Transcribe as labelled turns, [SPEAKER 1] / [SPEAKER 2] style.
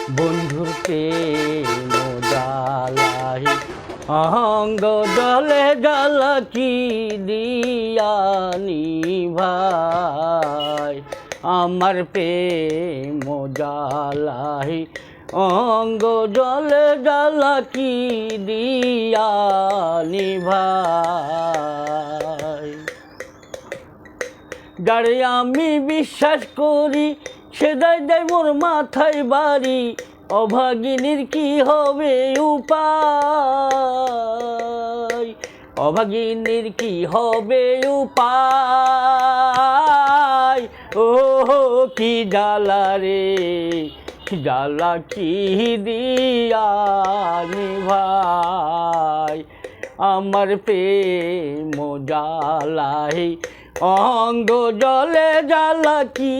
[SPEAKER 1] বন্ধুর প্রেম জ্বালাই অঙ্গ জলে জ্বালা কি দিয়ানি ভাই আমার প্রেম জ্বালাই অঙ্গ জলে জ্বালা কি দিয়ানি ভাই যারে আমি বিশ্বাস করি সে দেয় মোর মাথায় বাড়ি অভাগিনীর কি হবে উপায় অভাগিনীর কি হবে উপায় ও কি জ্বালা রে জ্বালা কি দিয়ানি ভাই আমার প্রেম জ্বালাই অঙ্গ জলে জ্বালা কি